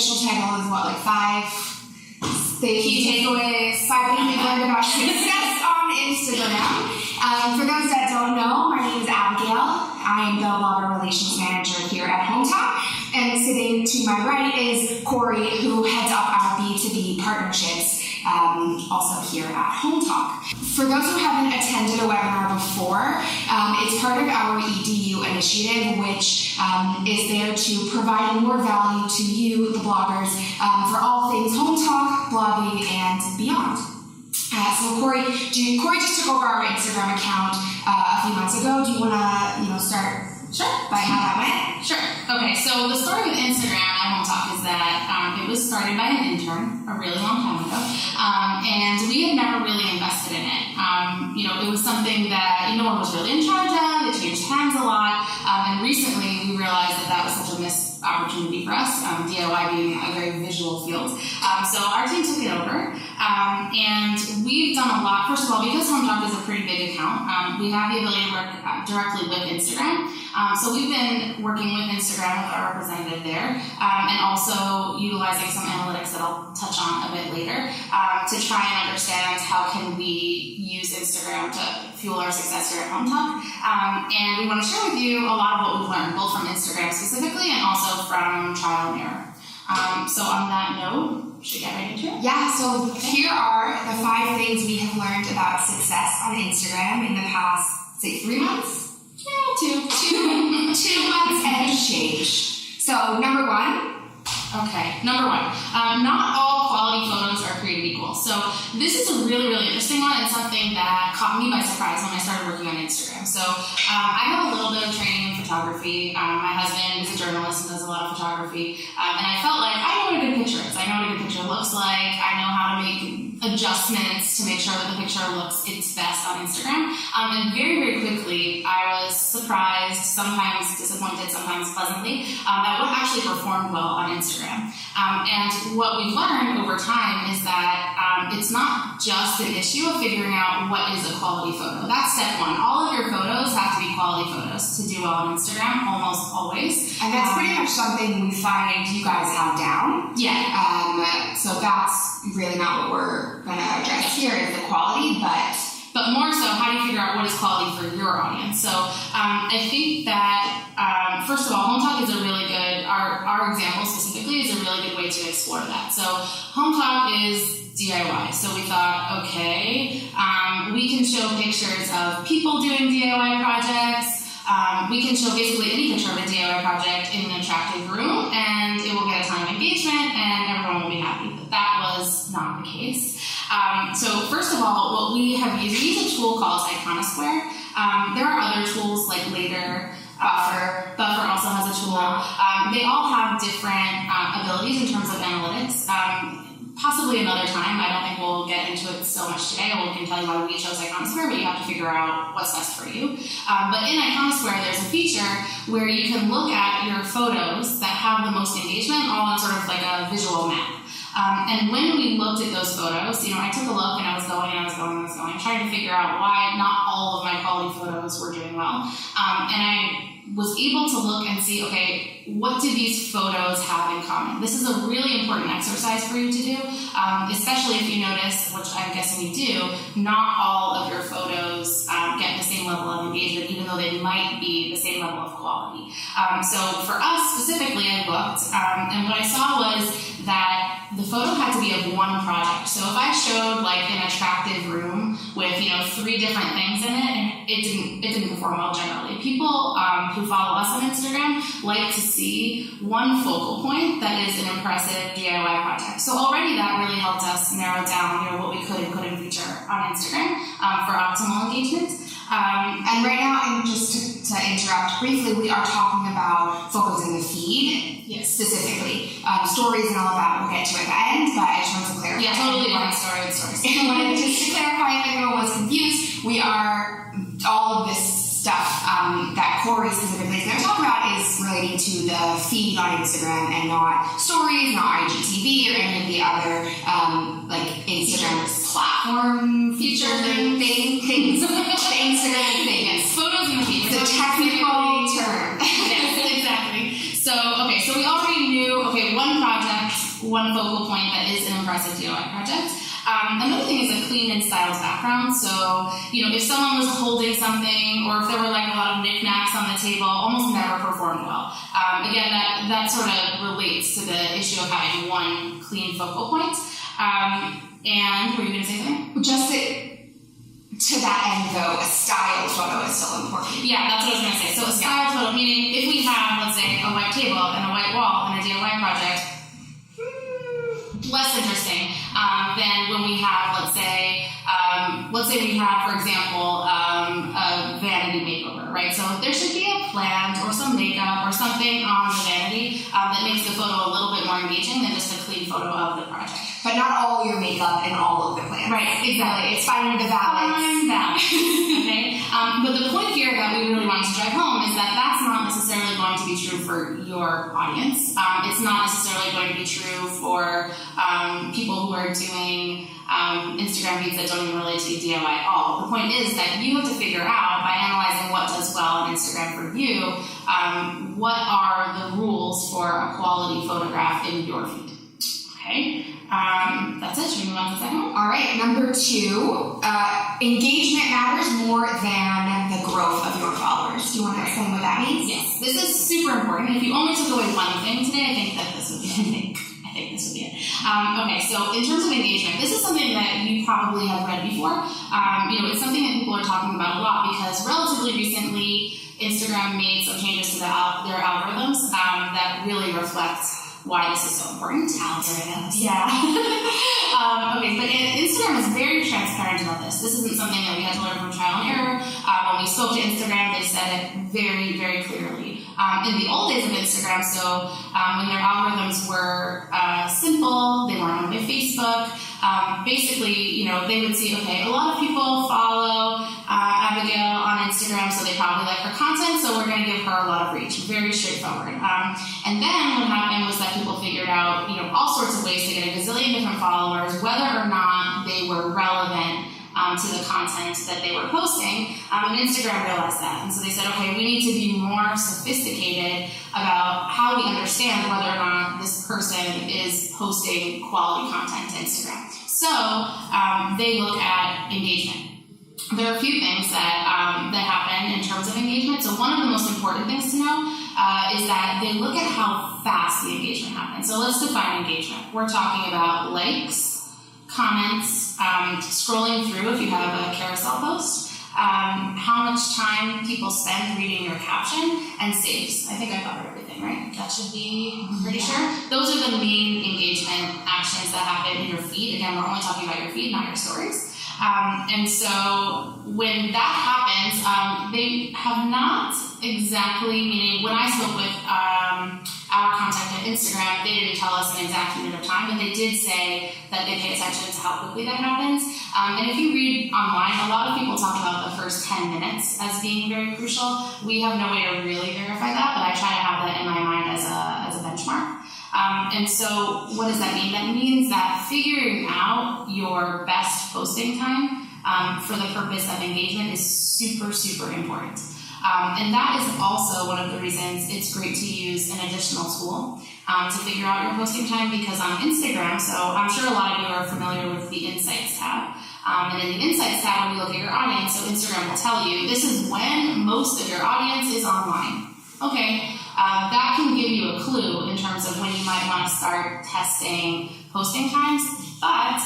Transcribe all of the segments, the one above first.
official title is what, like 5 key takeaways, 5 things we've learned about success on Instagram. For those that don't know, my name is Abigail. I am the Blogger Relations Manager here at HomeTalk. And sitting to my right is Corey, who heads up our B2B partnerships, also here at HomeTalk. For those who haven't attended a webinar before, it's part of our EDU initiative, which is there to provide more value to you, the bloggers, for all things HomeTalk, blogging, and beyond. So Corey just took over our Instagram account a few months ago. Do you want to, start? Sure. By how that went? Sure. Okay, so the story with Instagram at HomeTalk is that it was started by an intern a really long time ago, and we had never really invested in it. It was something that no one was really in charge of. It changed hands a lot, and recently we realized that was such a missed opportunity for us, DIY being a very visual field. So our team took it over, and we've done a lot. First of all, because HomeTalk is a pretty big account, we have the ability to work directly with Instagram. So we've been working with Instagram with our representative there, and also utilizing some analytics that I'll touch on a bit later to try and understand how can we use Instagram to fuel our success here at HomeTalk. And we want to share with you a lot of what we've learned, both from Instagram specifically and also from trial and error. So on that note, should we get right into it? Yeah, so here are the 5 things we have learned about success on Instagram in the past, say, 3 months? Yeah, 2 months and change. So, number 1. Okay, number 1. Not all quality photos are created equal. So this is a really, really interesting one and something that caught me by surprise when I started working on Instagram. So I have a little bit of training in photography. My husband is a journalist and does a lot of photography. And I felt like I know what a good picture is. I know what a good picture looks like. I know how to make adjustments to make sure that the picture looks its best on Instagram. And very, very quickly, I was surprised, sometimes disappointed, sometimes pleasantly, at what actually performed well on Instagram. And what we've learned over time is that it's not just an issue of figuring out what is a quality photo. That's step 1. All of your photos have to be quality photos to do well on Instagram, almost always. And that's pretty much something we find you guys have down. Yeah. So that's really not what we're going to address here, is the quality, but more so, how do you figure out what is quality for your audience? So I think that, first of all, HomeTalk is a really good, our example specifically is a really good way to explore that. So HomeTalk is DIY. So we thought, okay, we can show pictures of people doing DIY projects. We can show basically any picture of a DIY project in an attractive room, and it will get a ton of engagement, and everyone will be happy. But that was not the case. So first of all, what we have used, we use a tool called Iconosquare. There are other tools like Later, Buffer also has a tool. They all have different abilities in terms of analytics. Possibly another time. I don't think we'll get into it so much today. We can tell you why we chose Iconosquare, but you have to figure out what's best for you. But in Iconosquare, there's a feature where you can look at your photos that have the most engagement all on sort of like a visual map. And when we looked at those photos, I took a look and I was going, trying to figure out why not all of my quality photos were doing well. And I was able to look and see, okay, what do these photos have in common? This is a really important exercise for you to do, especially if you notice, which I'm guessing you do, not all of your photos get the same level of engagement, even though they might be the same level of quality. So for us specifically, I looked, and what I saw was that the photo had to be of one project. So if I showed like an attractive room with 3 different things in it, it didn't perform well generally. People who follow us on Instagram like to see one focal point that is an impressive DIY project. So already that really helped us narrow down what we could and couldn't feature on Instagram for optimal engagement. And right now, and just to interrupt briefly, we are talking about photos in the feed, specifically. Stories and all of that, we'll get to at the end, but I just wanted to clarify. Yeah, totally different story with stories. Just to clarify, if anyone was confused, we are, all of this stuff that Corey specifically is going to talk about is relating to the feed on Instagram and not stories, not IGTV or any of the other Instagram platform feature things. The Instagram thing. Yes, photos in the feed. It's a technical term. Yes, exactly. So we already knew, one project one focal point that is an impressive DIY project. Another thing is a clean and styled background. So, if someone was holding something or if there were like a lot of knickknacks on the table, almost never performed well. Again, that sort of relates to the issue of having one clean focal point. And were you going to say something? Just to that end, though, a styled photo is still important. Yeah, that's what I was going to say. So a styled photo, meaning if we have, let's say, a white table and a white wall and a DIY project, less interesting than when we have, let's say we have, for example, a vanity makeover, right? So there should be a plant or some makeup or something on the vanity that makes the photo a little bit more engaging than just a clean photo of the project. But not all your makeup and all of the plants. Right, exactly. It's finding the balance. Okay? But the point here that we really want to drive home is that that's not necessarily going to be true for your audience. It's not necessarily going to be true for people who are doing Instagram feeds that don't even relate to DIY at all. The point is that you have to figure out, by analyzing what does well on Instagram for you, what are the rules for a quality photograph in your feed. Okay? That's it. Should we move on to the second one? All right, number 2, engagement matters more than the growth of your followers. Do you want to explain what that means? Yes, this is super important. If you only took away one thing today, I think that this would be it. I think this would be it. Okay, so in terms of engagement, this is something that you probably have read before. It's something that people are talking about a lot because relatively recently, Instagram made some changes to their algorithms that really reflect why this is so important. Algorithms. Yeah. Okay, but Instagram is very transparent about this. This isn't something that we had to learn from trial and error. When we spoke to Instagram, they said it very, very clearly. In the old days of Instagram, so when their algorithms were simple, they weren't owned by Facebook, basically, they would see, okay, a lot of people follow Abigail on Instagram, so they probably like her content, so we're going to give her a lot of reach. Very straightforward. And then what happened was that people figured out, all sorts of ways to get a gazillion different followers, whether or not they were relevant to the content that they were posting, and Instagram realized that. And so they said, okay, we need to be more sophisticated about how we understand whether or not this person is posting quality content to Instagram. So they look at engagement. There are a few things that happen in terms of engagement. So one of the most important things to know is that they look at how fast the engagement happens. So let's define engagement. We're talking about likes, comments, scrolling through if you have a carousel post, how much time people spend reading your caption, and saves. I think I covered everything, right? That should be pretty sure. Those are the main engagement actions that happen in your feed. Again, we're only talking about your feed, not your stories. And so when that happens, they have not exactly, meaning when I spoke with our contact at Instagram, they didn't tell us an exact unit of time, but they did say that they pay attention to how quickly that happens. And if you read online, a lot of people talk about the first 10 minutes as being very crucial. We have no way to really verify that, but I try to have that in my mind as a benchmark. And so what does that mean? That means that figuring out your best posting time for the purpose of engagement is super, super important. And that is also one of the reasons it's great to use an additional tool to figure out your posting time, because on Instagram, so I'm sure a lot of you are familiar with the Insights tab. And in the Insights tab, when you look at your audience, so Instagram will tell you this is when most of your audience is online. Okay, that can give you a clue in terms of when you might want to start testing posting times. But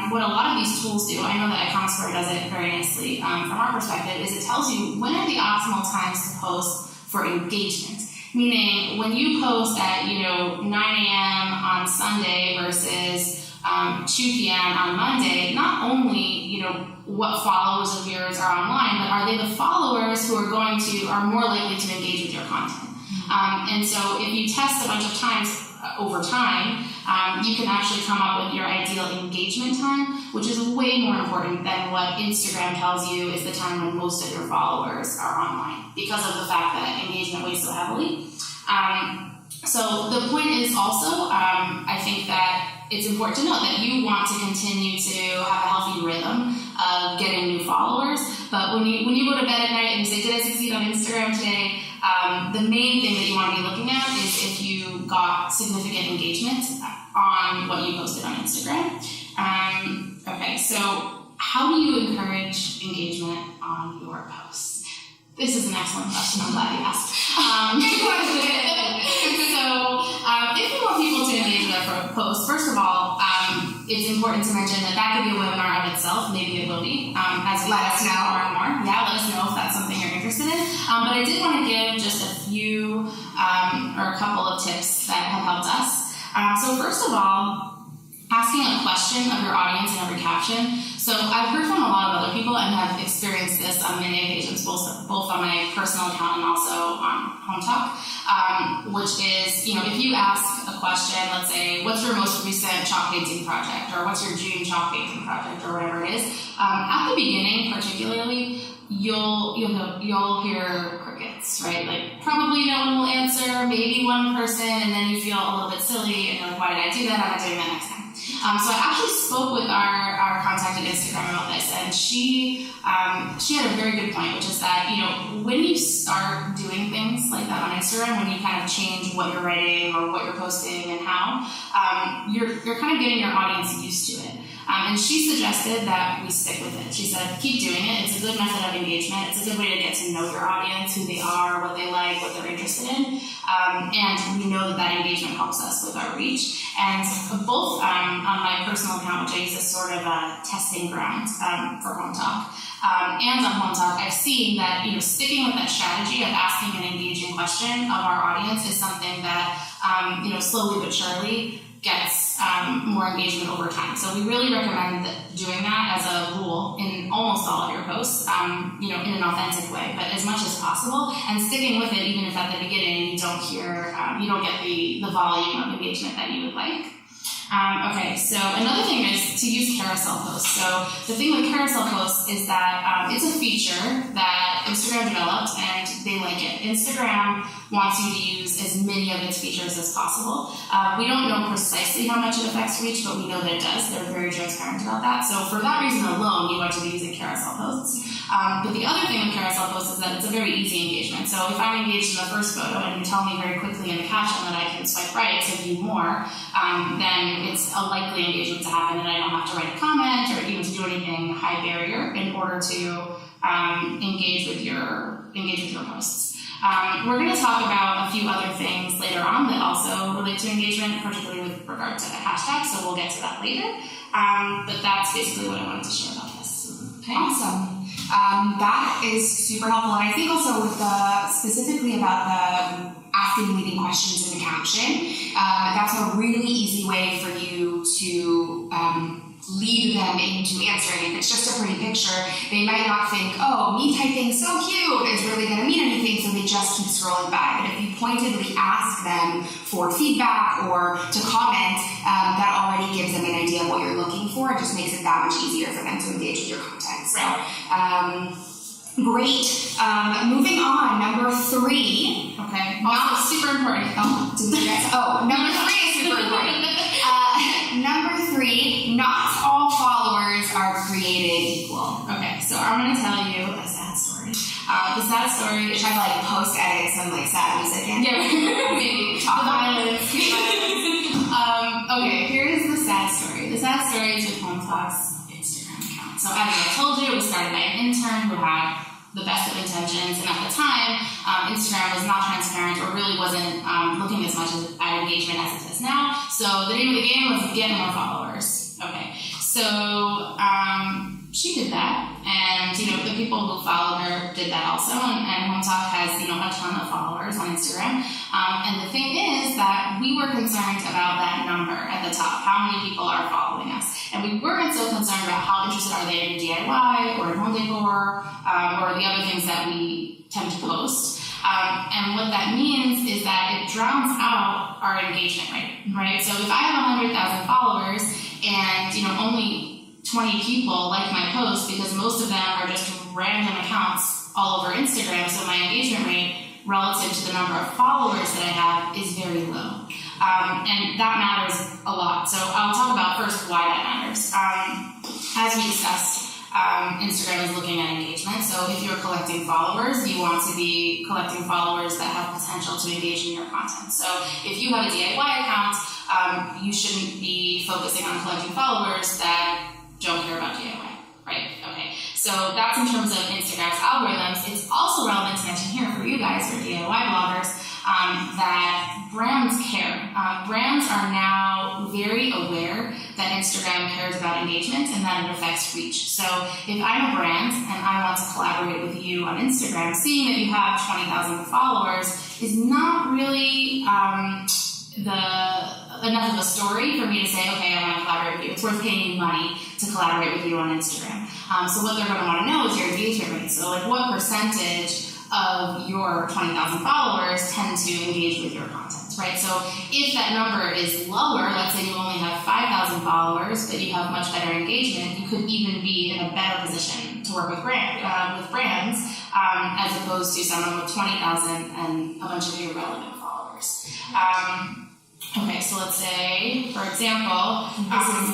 what a lot of these tools do, I know that iComScore does it very nicely from our perspective, is it tells you when are the optimal times to post for engagement. Meaning, when you post at 9 a.m. on Sunday versus 2 p.m. on Monday, not only what followers of yours are online, but are they the followers who are more likely to engage with your content? And so if you test a bunch of times over time, you can actually come up with your ideal engagement time, which is way more important than what Instagram tells you is the time when most of your followers are online, because of the fact that engagement weighs so heavily. So the point is also, I think that it's important to note that you want to continue to have a healthy rhythm of getting new followers. But when you go to bed at night and you say, did I succeed on Instagram today? The main thing that you want to be looking at is if you got significant engagement on what you posted on Instagram. Okay, so how do you encourage engagement on your posts? This is an excellent question. I'm glad you asked. Good question. So, if you want people to engage with our posts, first of all, it's important to mention that that could be a webinar of itself. Maybe it will be. As we let us know more and more. Yeah, let us know if that's something you're interested in. But I did want to give just a few or a couple of tips that have helped us. So first of all, asking a question of your audience in every caption. So I've heard from a lot of other people and have experienced this on many occasions, both on my personal account and also on Home Talk, which is, if you ask a question, let's say, what's your most recent chalk painting project, or what's your June chalk painting project, or whatever it is, at the beginning, particularly, you'll hear crickets, right? Like, probably no one will answer, maybe one person, and then you feel a little bit silly, and you're like, why did I do that? I'm not doing that next time. So I actually spoke with our contact at Instagram about this, and she had a very good point, which is that, when you start doing things like that on Instagram, when you kind of change what you're writing or what you're posting and how, you're kind of getting your audience used to it. And she suggested that we stick with it. She said, keep doing it. It's a good method of engagement. It's a good way to get to know your audience, who they are, what they like, what they're interested in. And we know that engagement helps us with our reach. And both on my personal account, which I use as sort of a testing ground for Home Talk, and on Home Talk, I've seen that sticking with that strategy of asking an engaging question of our audience is something that slowly but surely gets more engagement over time. So we really recommend doing that as a rule in almost all of your posts, in an authentic way, but as much as possible, and sticking with it even if at the beginning you don't get the volume of engagement that you would like. Okay, so another thing is to use carousel posts. So the thing with carousel posts is that it's a feature that Instagram developed and they like it. Instagram wants you to use as many of its features as possible. We don't know precisely how much it affects reach, but we know that it does. They're very transparent about that. So for that reason alone, you want to be using carousel posts. But the other thing with carousel posts is that it's a very easy engagement. So if I'm engaged in the first photo and you tell me very quickly in the caption that I can swipe right to view more, then it's a likely engagement to happen, and I don't have to write a comment or even to do anything high barrier in order to engage with your posts. We're going to talk about a few other things later on that also relate to engagement, particularly with regard to the hashtag, so we'll get to that later. But that's basically what I wanted to share about this. Okay. Awesome. That is super helpful, and I think also with specifically about the asking leading questions in the caption, that's a really easy way for you to lead them into answering. If it's just a pretty picture, they might not think, oh, me typing so cute is really going to mean anything, so they just keep scrolling by. But if you pointedly ask them for feedback or to comment, that already gives them an idea of what you're looking for. It just makes it that much easier for them to engage with your content. So, great. Moving on, number 3. Okay. Also super important. Number 3 is super important. Number 3, not all followers are created equal. Okay, so I'm going to tell you a sad story. The sad story is I post-edit some sad music in. Yeah, maybe. Talk violence. Okay, here's the sad story. The sad story is with Home Talk's Instagram account. So as I told you, it was started by an intern who had the best of intentions, and at the time, Instagram was not transparent or really wasn't looking as much at engagement as it is now. So the name of the game was get more followers. Okay, so she did that, and the people who followed her did that also, and Home Talk has a ton of followers on Instagram. And the thing is that we were concerned about that number at the top, how many people are following us, and we weren't so concerned about how interested are they in DIY or in home decor or the other things that we tend to post. And what that means is that it drowns out our engagement rate, right? So if I have 100,000 followers and only 20 people like my post, because most of them are just random accounts all over Instagram, so my engagement rate relative to the number of followers that I have is very low. And that matters a lot. So I'll talk about first why that matters. As we discussed, Instagram is looking at engagement. So if you're collecting followers, you want to be collecting followers that have potential to engage in your content. So if you have a DIY account, you shouldn't be focusing on collecting followers that don't care about DIY, right? Okay, so that's in terms of Instagram's algorithms. It's also relevant to mention here for you guys who are DIY bloggers that brands care. Brands are now very aware that Instagram cares about engagement and that it affects reach. So if I'm a brand and I want to collaborate with you on Instagram, seeing that you have 20,000 followers is not really enough of a story for me to say, okay, I want to collaborate with you. It's worth paying you money to collaborate with you on Instagram. So what they're going to want to know is your engagement rate. So like what percentage of your 20,000 followers tend to engage with your content, right? So if that number is lower, let's say you only have 5,000 followers, but you have much better engagement, you could even be in a better position to work with brands as opposed to someone with 20,000 and a bunch of irrelevant followers. Okay, so let's say, for example,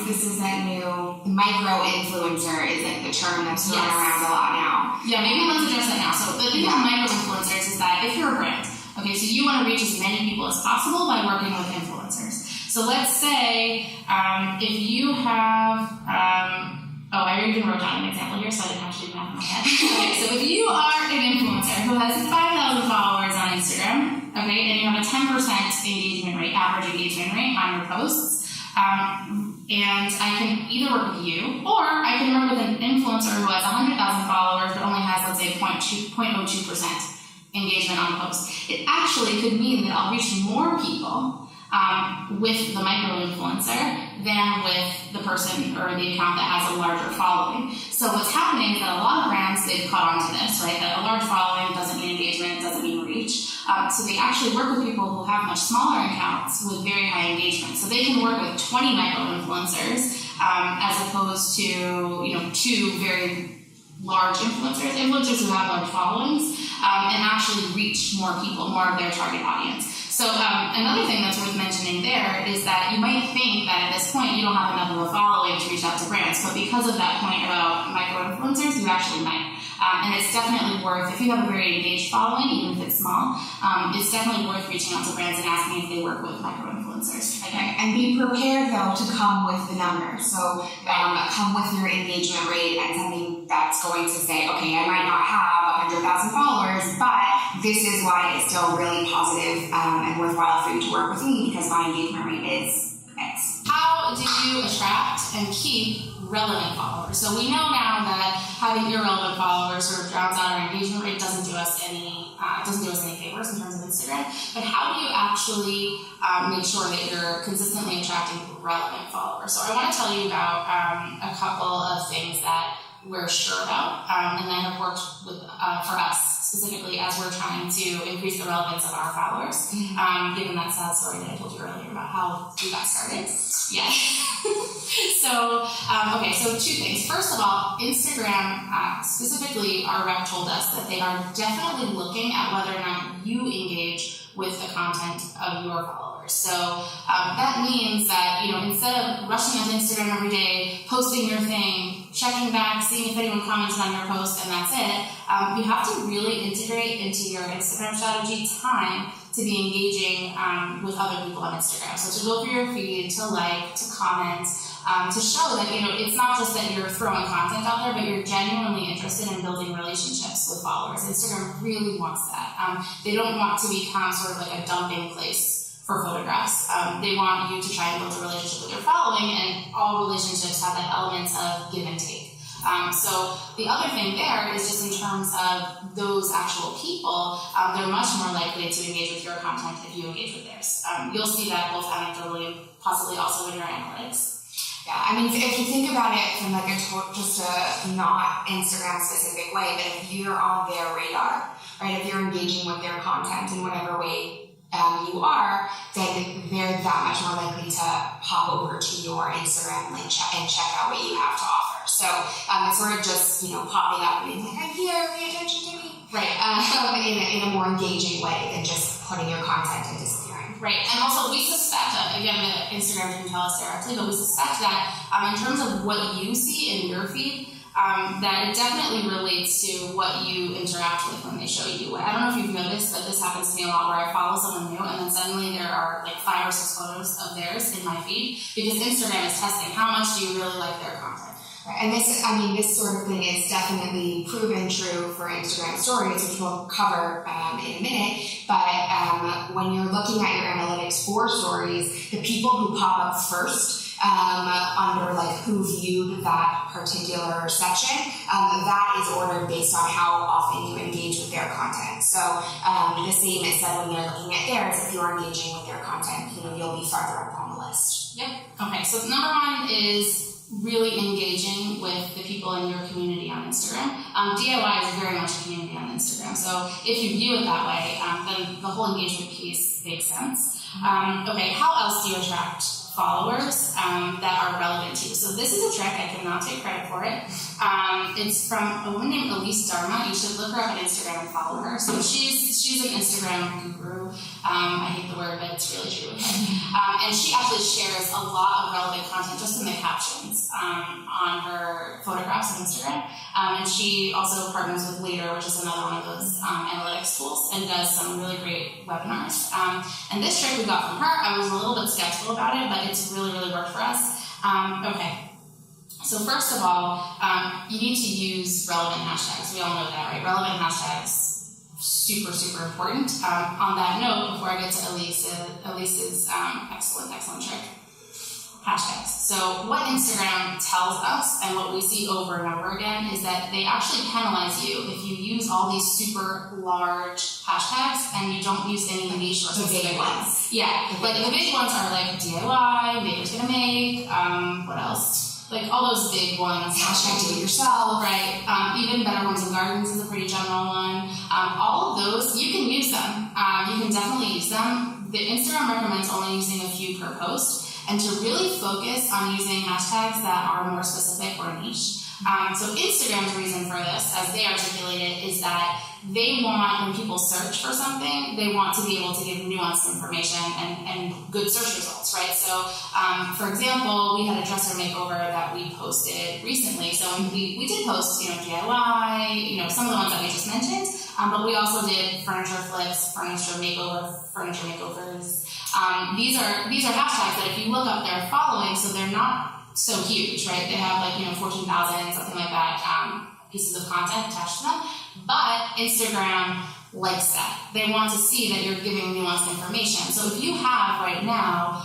this is that new micro-influencer is like the term that's thrown around a lot now. Yeah, maybe let's address that now. So the thing with micro-influencers is that if you're a brand, okay, so you want to reach as many people as possible by working with influencers. So let's say if you have, I even wrote down an example here, so I didn't have to do math in my head. Okay, so if you are an influencer who has 5,000 followers on Instagram, okay, and you have a 10% engagement rate, average engagement rate on your posts, and I can either work with you, or I can work with an influencer who has 100,000 followers but only has, let's say, 0.02% engagement on the post. It actually could mean that I'll reach more people with the micro-influencer than with the person or the account that has a larger following. So what's happening is that a lot of brands, they've caught on to this, right? That a large following doesn't mean engagement, doesn't mean reach. So they actually work with people who have much smaller accounts with very high engagement. So they can work with 20 micro-influencers as opposed to, two very large influencers who have large followings, and actually reach more people, more of their target audience. So another thing that's worth mentioning there is that you might think that at this point you don't have enough of a following to reach out to brands, but because of that point about micro-influencers, you actually might. And it's definitely worth, if you have a very engaged following, even if it's small, it's definitely worth reaching out to brands and asking if they work with micro-influencers. Okay. And be prepared, though, to come with the numbers. So come with your engagement rate and something that's going to say, okay, I might not have 100,000 followers, but this is why it's still really positive and worthwhile for you to work with me because my engagement rate is X. How do you attract and keep relevant followers? So we know now that having irrelevant followers sort of drowns out our engagement rate, doesn't do us any favors in terms of Instagram. But how do you actually make sure that you're consistently attracting relevant followers? So I want to tell you about a couple of things that we're sure about and that have worked with for us specifically as we're trying to increase the relevance of our followers, given that sad story that I told you earlier about how we got started. Yes. So two things. First of all, Instagram, specifically our rep told us that they are definitely looking at whether or not you engage with the content of your followers. So that means that, instead of rushing onto Instagram every day, posting your thing, checking back, seeing if anyone commented on your post, and that's it, you have to really integrate into your Instagram strategy time to be engaging with other people on Instagram. So to go through your feed, to like, to comment, to show that, it's not just that you're throwing content out there, but you're genuinely interested in building relationships with followers. Instagram really wants that. They don't want to become sort of like a dumping place for photographs. They want you to try and build a relationship with your following, and all relationships have that element of give and take. So the other thing there is just in terms of those actual people, they're much more likely to engage with your content if you engage with theirs. You'll see that both anecdotally and possibly also in your analytics. Yeah, I mean, if you think about it from like just a not Instagram specific way, but if you're on their radar, right, if you're engaging with their content in whatever way you are, then they're that much more likely to pop over to your Instagram link and check out what you have to offer. So it's sort of just, popping up and being like, I'm here, pay attention to me. Right. In a more engaging way than just putting your content and disappearing. Right. And also we suspect, again, Instagram didn't tell us directly, but we suspect that in terms of what you see in your feed, that it definitely relates to what you interact with when they show you. I don't know if you've noticed, but this happens to me a lot where I follow someone new and then suddenly there are like 5 or 6 photos of theirs in my feed because Instagram is testing how much do you really like their content. Right. And this sort of thing is definitely proven true for Instagram stories, which we'll cover in a minute. But when you're looking at your analytics for stories, the people who pop up first under like who viewed that particular section, that is ordered based on how often you engage with their content. So the same is said when they're looking at theirs. If you're engaging with their content, you'll be farther up on the list. Yep. Okay. So number 1 is really engaging with the people in your community on Instagram. DIY is very much a community on Instagram. So if you view it that way, then the whole engagement piece makes sense. Okay. How else do you attract followers that are relevant to you? So this is a trick. I cannot take credit for it. It's from a woman named Elise Dharma. You should look her up on Instagram and follow her. So she's an Instagram guru. I hate the word, but it's really true. And she actually shares a lot of relevant content just in the captions on her photographs on Instagram. And she also partners with Later, which is another one of those analytics tools, and does some really great webinars. And this trick we got from her, I was a little bit skeptical about it, but it's really, really worked for us. Okay. So first of all, you need to use relevant hashtags. We all know that, right? Relevant hashtags, super, super important. On that note, before I get to Elise's excellent trick, hashtags. So what Instagram tells us and what we see over and over again is that they actually penalize you if you use all these super large hashtags and you don't use any niche or specific ones. Yeah, like the big ones are like DIY, Maker's Gonna Make, what else? Like all those big ones. Hashtag do it yourself. Right. Even Better Homes and Gardens is a pretty general one. All of those, you can use them. You can definitely use them. The Instagram recommends only using a few per post and to really focus on using hashtags that are more specific or niche. So Instagram's reason for this, as they articulate it, is that they want, when people search for something, they want to be able to give nuanced information and good search results, right? So, for example, we had a dresser makeover that we posted recently. So we did post, DIY, some of the ones that we just mentioned, but we also did furniture flips, furniture makeovers. These are hashtags that if you look up, they're following, so they're not so huge, right? They have 14,000, something like that, pieces of content attached to them. But Instagram likes that. They want to see that you're giving nuanced information. So if you have right now,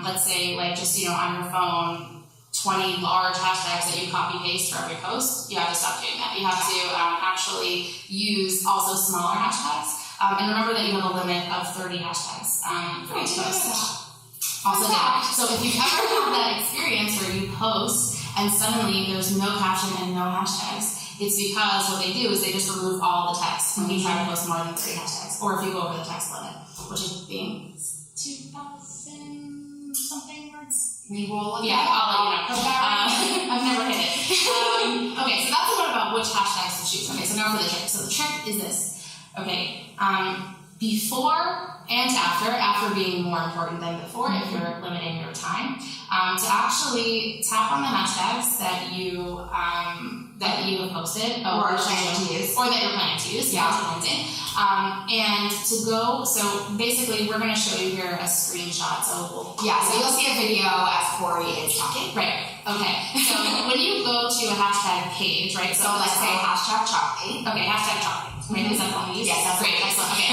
let's say on your phone, 20 large hashtags that you copy paste for every post, you have to stop doing that. You have to actually use also smaller hashtags. And remember that you have a limit of 30 hashtags for each post. Also, so if you've ever had that experience where you post and suddenly there's no caption and no hashtags, it's because what they do is they just remove all the text when you try to post more than 3 hashtags, or if you go over the text limit, which I think is 2,000 something words. We will. Yeah, I'll let you know. I've never hit it. Okay, so that's one about which hashtags to choose. Okay, so now for the trick. So the trick is this. Okay, before and after being more important than before, if you're limiting your time, to actually tap on the hashtags that you have posted or are planning to use, or that you're planning to use, and to go. So basically, we're going to show you here a screenshot. So so you'll see a video as Corey is talking. Right. Okay. So when you go to a hashtag page, right? So let's say hashtag chalk paint. Okay, hashtag chalk paint. Right? Is that the one we use? Yes, that's great. Excellent. Okay.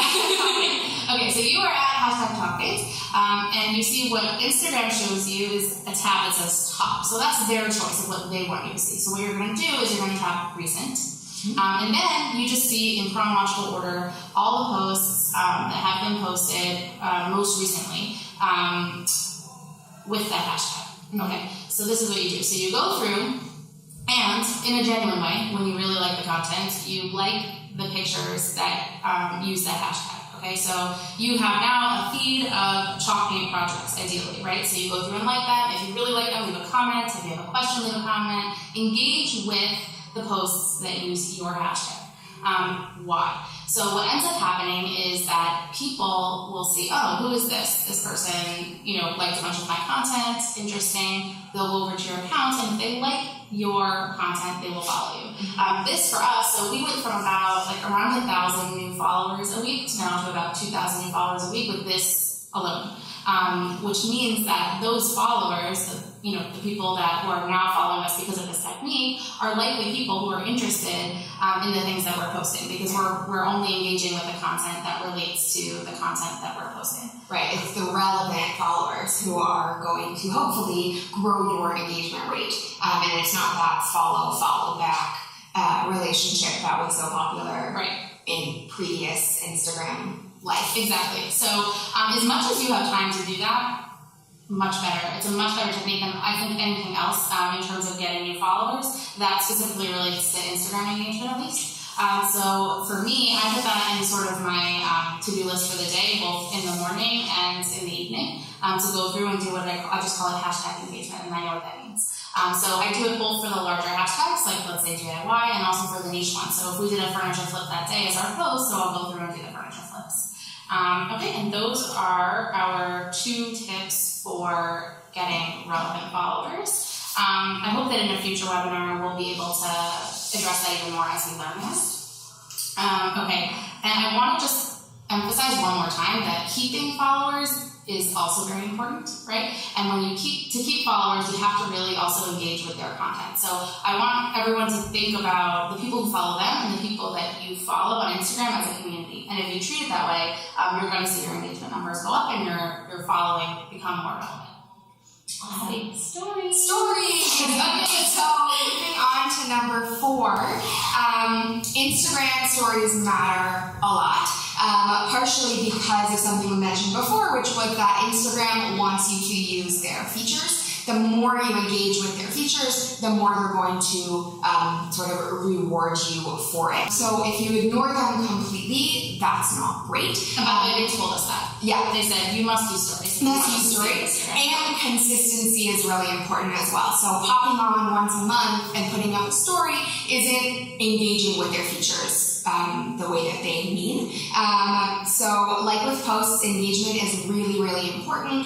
Okay, so you are at hashtag talk paint, and you see what Instagram shows you is a tab that says top. So that's their choice of what they want you to see. So what you're going to do is you're going to tap recent, and then you just see in chronological order all the posts that have been posted most recently with that hashtag. Okay, so this is what you do. So you go through, and in a genuine way, when you really like the content, you like the pictures that use that hashtag. Okay, so you have now a feed of chalk paint projects, ideally, right? So you go through and like that. If you really like them, leave a comment. If you have a question, leave a comment. Engage with the posts that use your hashtag. Why? So what ends up happening is that people will see, oh, who is this? This person, liked a bunch of my content, interesting. They'll go over to your account, and if they like your content, they will follow you. This for us, so we went from around 1,000 new followers a week to now to about 2,000 new followers a week with this alone. Which means that those followers, the people who are now following us because of this technique, are likely people who are interested in the things that we're posting, because we're only engaging with the content that relates to the content that we're posting. Right, it's the relevant followers who are going to hopefully grow your engagement rate, and it's not that follow back relationship that was so popular in previous Instagram life. Exactly. So as much as you have time to do that, much better. It's a much better technique than I think anything else in terms of getting new followers. That specifically relates to Instagram engagement, at least. So for me, I put that in sort of my to-do list for the day, both in the morning and in the evening, to go through and do what I just call it hashtag engagement, and I know what that means. So I do it both for the larger hashtags, like let's say DIY, and also for the niche ones. So if we did a furniture flip that day as our post, so I'll go through and do the furniture flips. Okay, and those are our 2 tips for getting relevant followers. I hope that in a future webinar we'll be able to address that even more as we learn this. Okay, and I want to just emphasize one more time that keeping followers is also very important, right? And when you keep followers, you have to really also engage with their content. So I want everyone to think about the people who follow them and the people that you follow on Instagram as a community. And if you treat it that way, you're going to see your engagement numbers go up and your following become more relevant. Stories. Okay, so moving on to number 4, Instagram stories matter a lot. Partially because of something we mentioned before, which was that Instagram wants you to use their features. The more you engage with their features, the more they're going to sort of reward you for it. So if you ignore them completely, that's not great. And by the way, they told us that. Yeah. They said, you must use stories. And consistency is really important as well. So popping on once a month and putting up a story isn't engaging with their features the way that they mean. So like with posts, engagement is really, really important.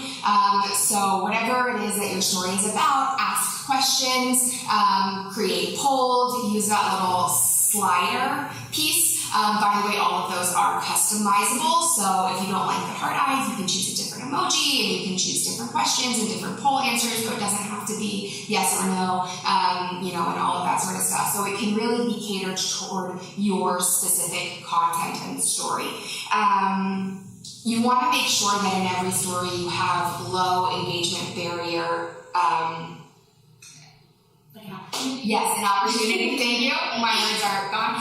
So whatever it is that your story is about, ask questions, create polls, use that little slider piece. By the way, all of those are customizable, so if you don't like the heart eyes, you can choose a different emoji, and you can choose different questions and different poll answers, so it doesn't have to be yes or no, and all of that sort of stuff. So it can really be catered toward your specific content and story. You want to make sure that in every story you have low engagement barrier. Yes, an opportunity. Thank you. My words are gone.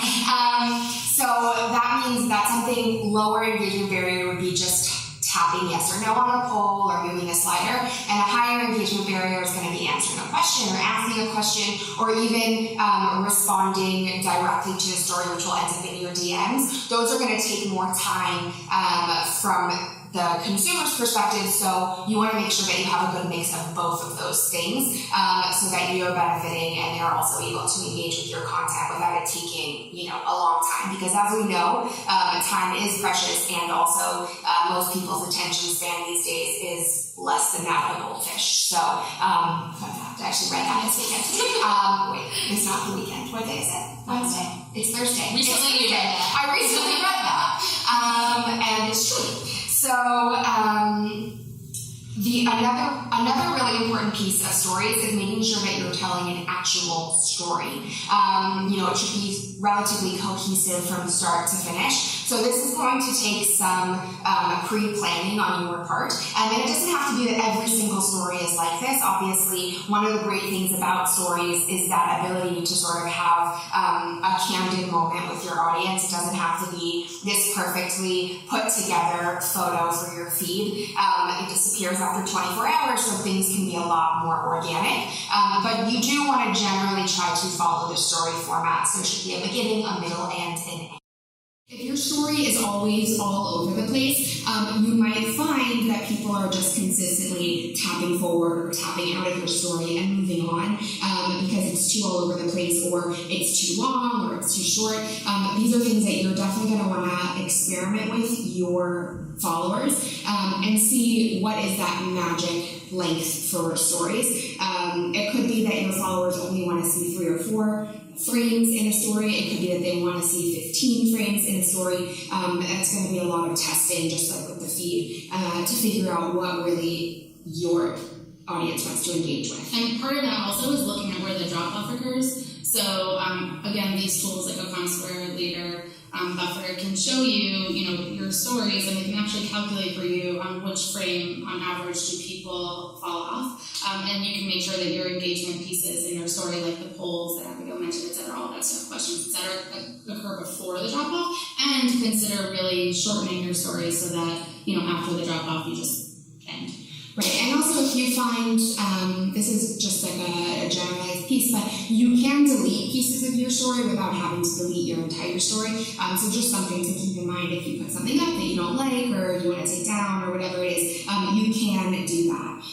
So that means that something lower engagement barrier would be just tapping yes or no on a poll or moving a slider, and a higher engagement barrier is going to be answering a question or asking a question or even responding directly to a story, which will end up in your DMs. Those are going to take more time from the consumer's perspective, so you want to make sure that you have a good mix of both of those things so that you're benefiting and they're also able to engage with your content without it taking a long time, because as we know, time is precious, and also most people's attention span these days is less than that of a goldfish. So fun fact, I actually read that this weekend. Wait, it's not the weekend. What day is it? Wednesday. It's Thursday. Recently you read that. I recently read that, and it's true. So another really important piece of stories is making sure that you're telling an actual story. It should be relatively cohesive from start to finish. So this is going to take some pre-planning on your part. And it doesn't have to be that every single story is like this. Obviously, one of the great things about stories is that ability to sort of have a candid moment with your audience. It doesn't have to be this perfectly put together photo for your feed. It disappears after 24 hours, so things can be a lot more organic. But you do want to generally try to follow the story format. So there should be a beginning, a middle, and an end. If your story is always all over the place, you might find that people are just consistently tapping forward or tapping out of your story and moving on because it's too all over the place, or it's too long, or it's too short. These are things that you're definitely going to want to experiment with your followers and see what is that magic length for stories. It could be that your followers only want to see 3 or 4 frames in a story. It could be that they want to see 15 frames in a story. That's going to be a lot of testing, just like with the feed, to figure out what really your audience wants to engage with. And part of that also is looking at where the drop-off occurs. So again, these tools like Ocon Square, Later, Buffer can show you, your stories, and they can actually calculate for you on which frame, on average, do people fall off. And you can make sure that your engagement pieces in your story, like the polls that Abigail mentioned, et cetera, all that stuff, questions, et cetera, occur before the drop-off, and consider really shortening your story so that, after the drop-off, you just end. Right, and also if you find, this is just like a generalized piece, but you can delete pieces of your story without having to delete your entire story. So just something to keep in mind if you put something up that you don't like or you want to take down or whatever it is, you can do that.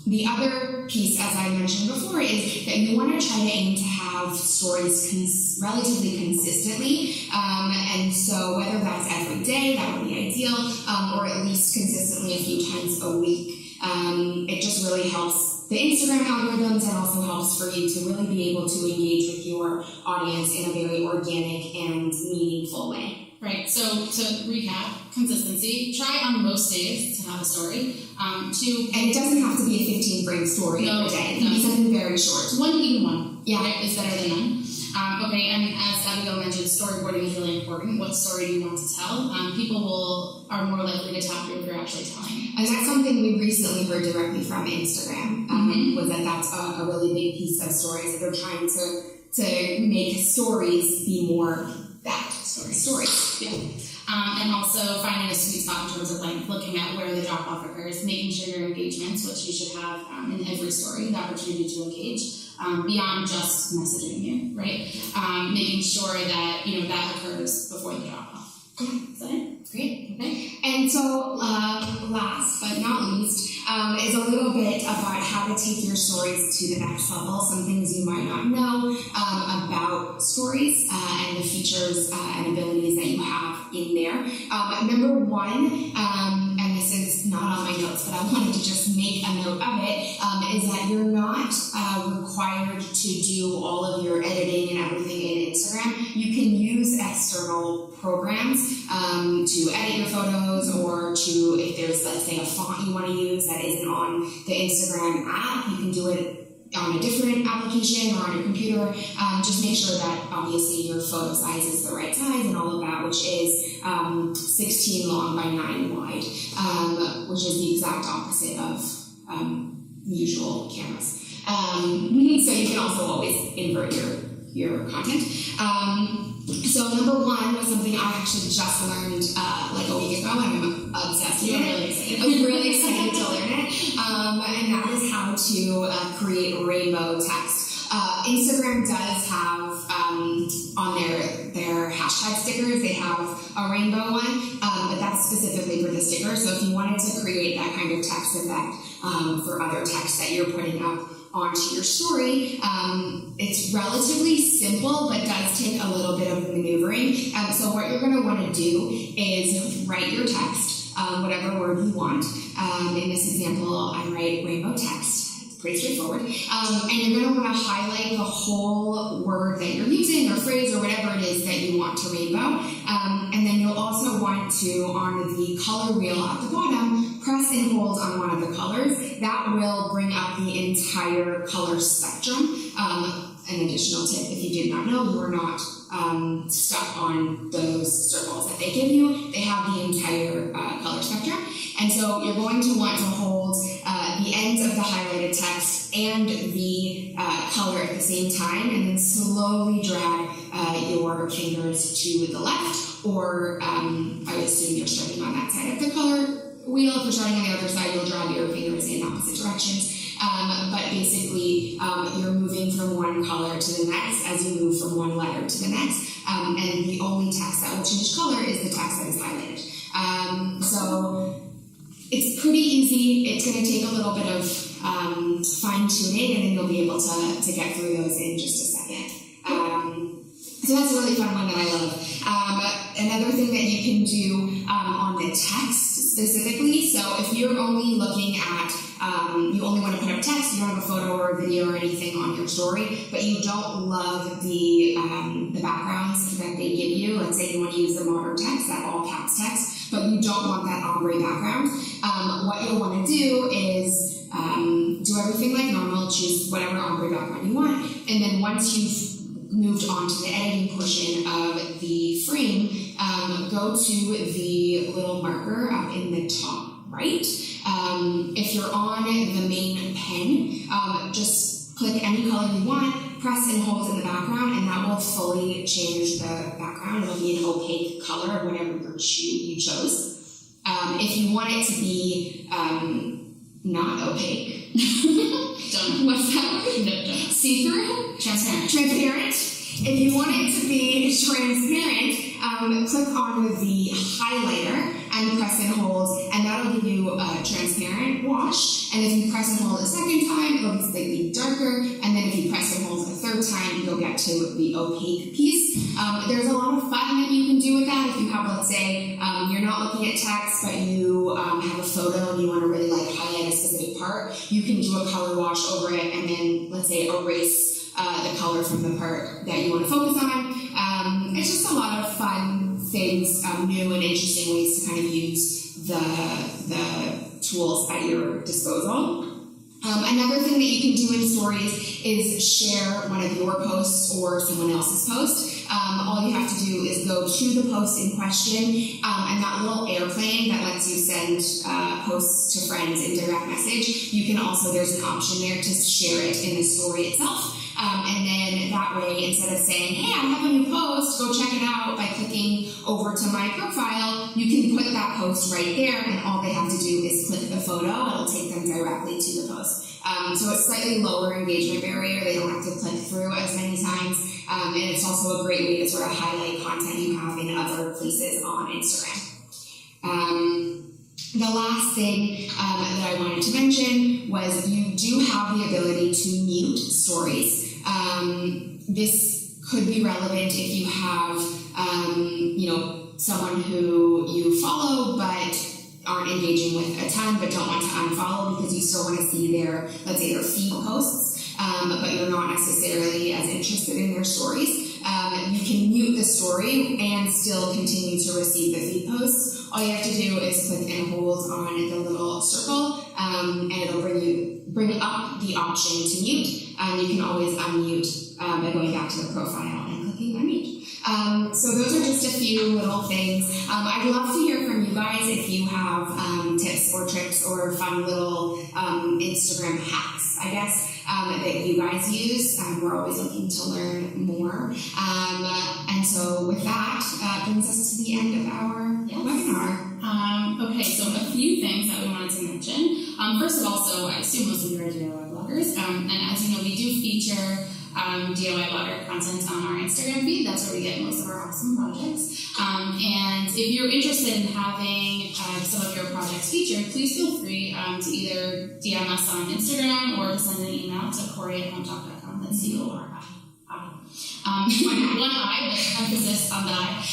The other piece, as I mentioned before, is that you want to try to aim to have stories relatively consistently. And so whether that's every day, that would be ideal, or at least consistently a few times a week. It just really helps the Instagram algorithms and also helps for you to really be able to engage with your audience in a very organic and meaningful way. Right, so to recap, consistency. Try on most days to have a story. And it doesn't have to be a 15-frame story every day. It can be something very short. Even one. Yeah. Right, is better than none. Okay, and as Abigail mentioned, storyboarding is really important. What story do you want to tell? People are more likely to tap you if you're actually telling. And that's something we recently heard directly from Instagram, was that's a really big piece of stories, that they're trying to make stories be more that, stories. Yeah. And also finding a sweet spot in terms of looking at where the drop-off occurs, making sure your engagements, which you should have in every story, the opportunity to engage, beyond just messaging you, right? Making sure that, that occurs before the drop-off. Is that it? Great. Okay. And so last but not least is a little bit about how to take your stories to the next level, some things you might not know about stories and the features and abilities that you have in there. Number one, and this is not on my notes, but I wanted to just make a note of it, is that you're not required to do all of your editing and everything in Instagram. You can use external programs to edit your photos, or to, if there's, let's say, a font you want to use that isn't on the Instagram app, you can do it on a different application or on your computer. Just make sure that obviously your photo size is the right size and all of that, which is 16 long by 9 wide, which is the exact opposite of usual cameras. So you can also always invert your content. So number one was something I actually just learned like a week ago, and I'm obsessed with it. I was really excited to learn it. And that is how to create rainbow text. Instagram does have on their hashtag stickers, they have a rainbow one, but that's specifically for the sticker. So if you wanted to create that kind of text effect for other text that you're putting up onto your story, it's relatively simple, but does take a little bit of maneuvering. So what you're going to want to do is write your text, whatever word you want. In this example, I write rainbow text. It's pretty straightforward. And you're going to want to highlight the whole word that you're using, or phrase, or whatever it is that you want to rainbow. And then you'll also want to, on the color wheel at the bottom, press and hold on one of the colors. That will bring up the entire color spectrum. An additional tip, if you did not know, you are not stuck on those circles that they give you. They have the entire color spectrum. And so you're going to want to hold the ends of the highlighted text and the color at the same time, and then slowly drag your fingers to the left, or I would assume you're starting on that side of the color wheel. If you're starting on the other side, you'll drag your fingers in opposite directions. But basically, you're moving from one color to the next as you move from one letter to the next. And the only text that will change color is the text that is highlighted. So it's pretty easy. It's going to take a little bit of fine-tuning, and then you'll be able to get through those in just a second. So that's a really fun one that I love. Another thing that you can do on the text specifically, so if you're only looking at, you only want to put up text, you don't have a photo or a video or anything on your story, but you don't love the backgrounds that they give you. Let's say you want to use the modern text, that all caps text, but you don't want that ombre background. What you'll want to do is do everything like normal, choose whatever ombre background you want, and then once you've moved on to the editing portion of the frame, go to the little marker up in the top right. If you're on the main pen, just click any color you want, press and hold in the background, and that will fully change the background. It'll be an opaque color of whatever you chose. If you want it to be not opaque, what's that word? No. See-through? Transparent. If you want it to be transparent, click on the highlighter and press and hold, and that'll give you a transparent wash. And if you press and hold a second time, it'll be slightly darker. And then if you press and hold a third time, you'll get to the opaque piece. There's a lot of fun that you can do with that. If you have, let's say, you're not looking at text, but you have a photo and you want to really like highlight a specific part, you can do a color wash over it and then, let's say, erase the color from the part that you want to focus on. It's just a lot of fun things, new and interesting ways to kind of use the tools at your disposal. Another thing that you can do in stories is share one of your posts or someone else's post. All you have to do is go to the post in question, and that little airplane that lets you send posts to friends in direct message, you can also, there's an option there to share it in the story itself. And then that way, instead of saying, hey, I have a new post, go check it out by clicking over to my profile, you can put that post right there, and all they have to do is click the photo. It'll take them directly to the post. So it's slightly lower engagement barrier. They don't have to click through as many times. And it's also a great way to sort of highlight content you have in other places on Instagram. The last thing that I wanted to mention was you do have the ability to mute stories. This could be relevant if you have, someone who you follow but aren't engaging with a ton but don't want to unfollow because you still want to see their, let's say, their feed posts, but you're not necessarily as interested in their stories. You can mute the story and still continue to receive the feed posts. All you have to do is click and hold on the little circle, and it'll bring up the option to mute. You can always unmute by going back to the profile and clicking unmute. So those are just a few little things. I'd love to hear from you guys if you have tips or tricks or fun little Instagram hacks, I guess, that you guys use. We're always looking to learn more. And so with that, brings us to the end of our webinar. Okay, so a few things that we wanted to mention. First of all, so I assume most of you are DIY bloggers, and as you know, we do feature DIY blogger content on our Instagram feed. That's where we get most of our awesome projects. And if you're interested in having some of your projects featured, please feel free to either DM us on Instagram or to send an email to Corey@hometalk.com. That's C-O-R-I. One I, but emphasis on the I.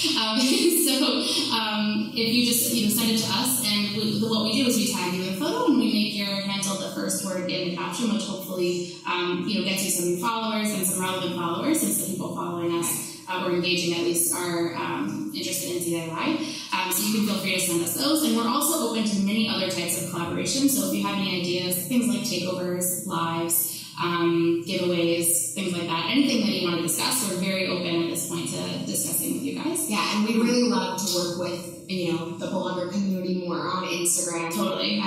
If you just send it to us, and what we do is we tag you in a photo and we make your handle the first word in the caption, which hopefully gets you some new followers and some relevant followers, since the people following us or engaging at least are interested in DIY. So you can feel free to send us those, and we're also open to many other types of collaboration. So if you have any ideas, things like takeovers, lives, giveaways, things like that, anything that you want to discuss, we're very open at this point to discussing with you guys. Yeah, and we really love to work with the blogger community more on Instagram. Totally.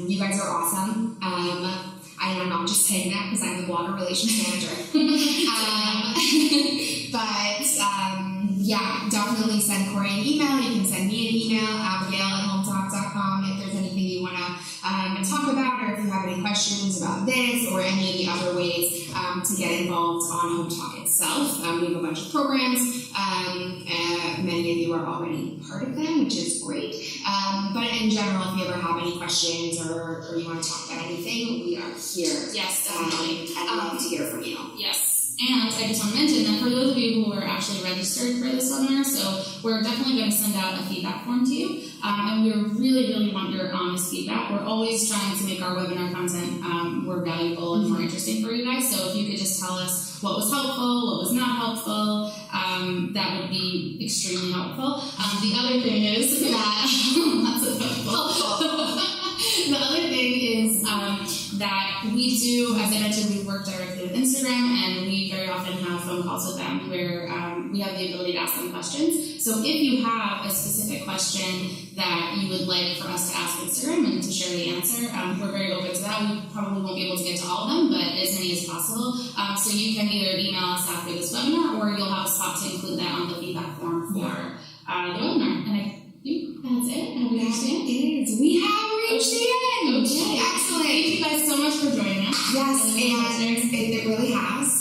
You guys are awesome. I'm not just saying that because I'm the blogger relations manager. Yeah, definitely send Corey an email. You can send me an email, Abigail@hometalk.com, if there's anything you want to talk about, or if you have any any questions about this or any of the other ways to get involved on Home Talk itself, we have a bunch of programs. Many of you are already part of them, which is great. But in general, if you ever have any questions or you want to talk about anything, we are here. Yes, definitely. I'd love to hear from you. Yes. And I just want to mention that for those of you who are actually registered for this webinar, so we're definitely going to send out a feedback form to you. And we really, really want your honest feedback. We're always trying to make our webinar content more valuable and more interesting for you guys. So if you could just tell us what was helpful, what was not helpful, that would be extremely helpful. The other thing is that lots of helpful. The other thing is that we do, as I mentioned, we work directly with Instagram, and we very often have phone calls with them where we have the ability to ask them questions. So if you have a specific question that you would like for us to ask Instagram and to share the answer, we're very open to that. We probably won't be able to get to all of them, but as many as possible. So you can either email us after this webinar, or you'll have a spot to include that on the feedback form for the webinar. And I think that's it. Have we reached the end? It is. We have reached the end. Okay. Excellent. Thank you guys so much for joining us. Yes, and it really has.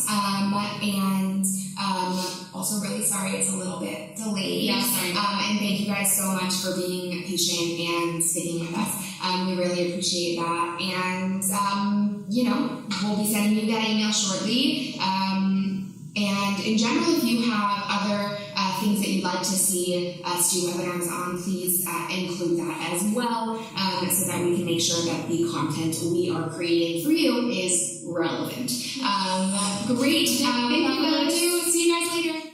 Also really sorry it's a little bit delayed. Yeah, sorry. And thank you guys so much for being patient and sticking with us. We really appreciate that. And, we'll be sending you that email shortly. And in general, if you have other things that you'd like to see us do webinars on, please include that as well, so that we can make sure that the content we are creating for you is relevant. Great. Thank you guys. See you guys later.